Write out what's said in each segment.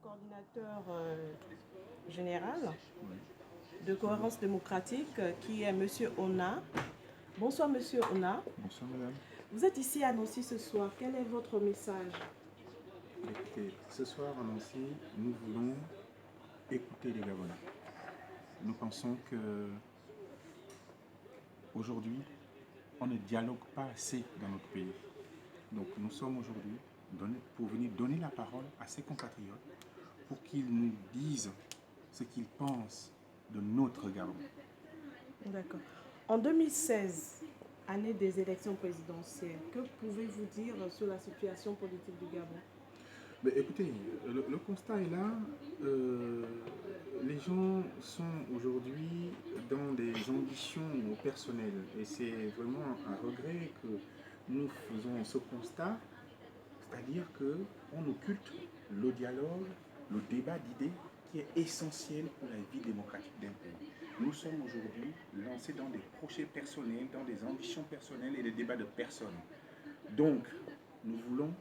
coordinateur général Oui. de Cohérence démocratique qui est Monsieur Ona. Bonsoir Monsieur Ona. Bonsoir madame. Vous êtes ici à Nancy ce soir. Quel est votre message? Écoutez, ce soir à Nancy, nous voulons écouter les Gabonais. Nous pensons que aujourd'hui, on ne dialogue pas assez dans notre pays. Donc nous sommes aujourd'hui pour venir donner la parole à ces compatriotes pour qu'ils nous disent ce qu'ils pensent de notre Gabon. D'accord. En 2016, année des élections présidentielles, que pouvez-vous dire sur la situation politique du Gabon? Mais écoutez, le constat est là. Les gens sont aujourd'hui dans des ambitions personnelles. Et c'est vraiment un regret que nous faisons ce constat. C'est-à-dire qu'on occulte le dialogue, le débat d'idées qui est essentiel pour la vie démocratique d'un pays. Nous sommes aujourd'hui lancés dans des projets personnels, dans des ambitions personnelles et des débats de personnes. Donc, nous voulons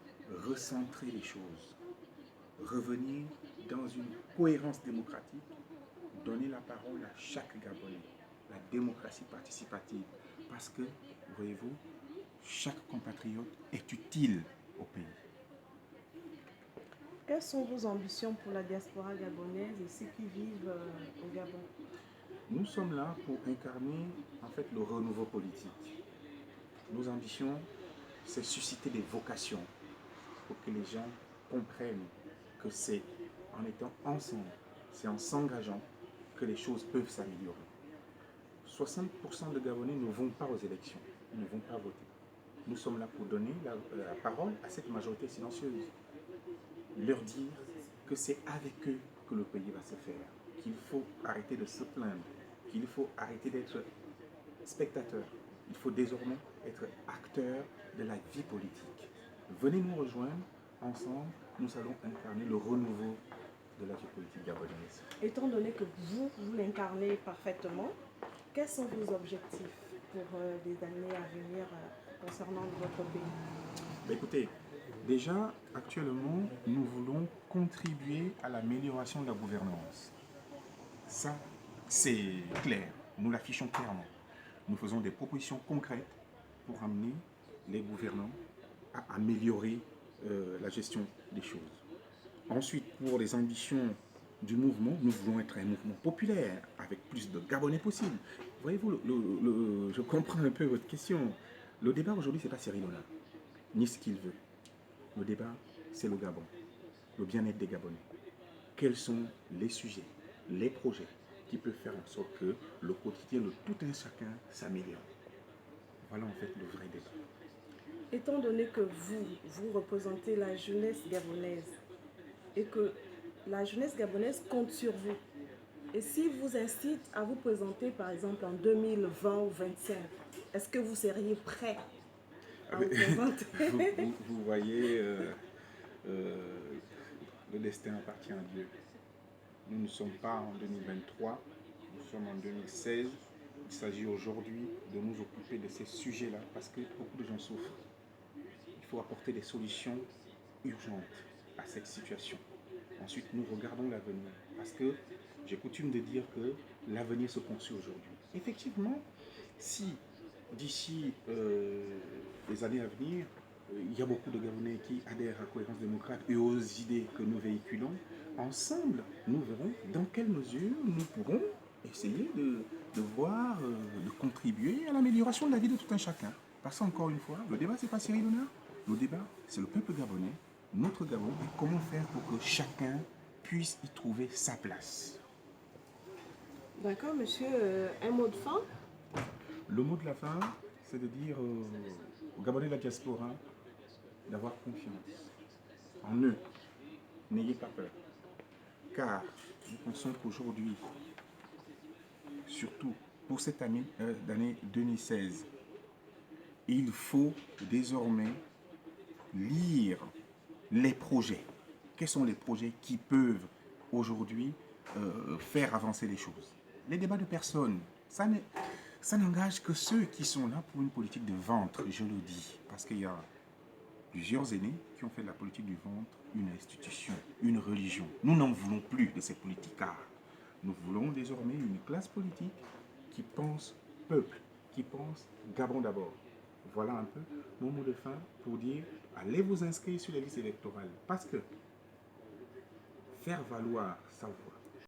recentrer les choses, revenir dans une cohérence démocratique, donner la parole à chaque Gabonais, la démocratie participative. Parce que, voyez-vous, chaque compatriote est utile au pays. Quelles sont vos ambitions pour la diaspora gabonaise et ceux qui vivent au Gabon? Nous sommes là pour incarner en fait le renouveau politique. Nos ambitions, c'est susciter des vocations pour que les gens comprennent que c'est en étant ensemble, c'est en s'engageant que les choses peuvent s'améliorer. 60% de Gabonais ne vont pas aux élections, ils ne vont pas voter. Nous sommes là pour donner la parole à cette majorité silencieuse. Leur dire que c'est avec eux que le pays va se faire, qu'il faut arrêter de se plaindre, qu'il faut arrêter d'être spectateur. Il faut désormais être acteur de la vie politique. Venez nous rejoindre, ensemble, nous allons incarner le renouveau de la vie politique gabonaise. Étant donné que vous l'incarnez parfaitement, quels sont vos objectifs pour les années à venir concernant votre pays? Écoutez, déjà, actuellement, nous voulons contribuer à l'amélioration de la gouvernance. Ça, c'est clair. Nous l'affichons clairement. Nous faisons des propositions concrètes pour amener les gouvernants à améliorer la gestion des choses. Ensuite, pour les ambitions du mouvement, nous voulons être un mouvement populaire avec plus de Gabonais possible. Voyez-vous, je comprends un peu votre question. Le débat aujourd'hui, ce n'est pas Cyril Hanouna, ni ce qu'il veut. Le débat, c'est le Gabon, le bien-être des Gabonais. Quels sont les sujets, les projets qui peuvent faire en sorte que le quotidien de tout un chacun s'améliore? Voilà en fait le vrai débat. Étant donné que vous représentez la jeunesse gabonaise et que la jeunesse gabonaise compte sur vous, et si vous incite à vous présenter par exemple en 2020 ou 2025, est-ce que vous seriez prêt à vous présenter? Vous voyez, le destin appartient à Dieu. Nous ne sommes pas en 2023, nous sommes en 2016. Il s'agit aujourd'hui de nous occuper de ces sujets-là parce que beaucoup de gens souffrent. Il faut apporter des solutions urgentes à cette situation. Ensuite, nous regardons l'avenir parce que j'ai coutume de dire que l'avenir se conçoit aujourd'hui. Effectivement, si d'ici les années à venir, il y a beaucoup de Gabonais qui adhèrent à Cohérence démocrate et aux idées que nous véhiculons, ensemble, nous verrons dans quelle mesure nous pourrons essayer de voir, de contribuer à l'amélioration de la vie de tout un chacun. Parce qu'encore une fois, le débat, ce n'est pas Cyril Hanouna. Le débat, c'est le peuple gabonais, notre Gabon, et comment faire pour que chacun puisse y trouver sa place. D'accord, monsieur, un mot de fin? Le mot de la fin, c'est de dire aux Gabonais de la diaspora d'avoir confiance en eux. N'ayez pas peur. Car nous pensons qu'aujourd'hui, surtout pour cette année, d'année 2016, il faut désormais lire les projets. Quels sont les projets qui peuvent aujourd'hui faire avancer les choses? Les débats de personnes, ça n'engage que ceux qui sont là pour une politique de ventre, je le dis. Parce qu'il y a plusieurs aînés qui ont fait de la politique du ventre une institution, une religion. Nous n'en voulons plus de ces politicards. Nous voulons désormais une classe politique qui pense peuple, qui pense Gabon d'abord. Voilà un peu mon mot de fin pour dire allez vous inscrire sur les listes électorales parce que faire valoir sa voix,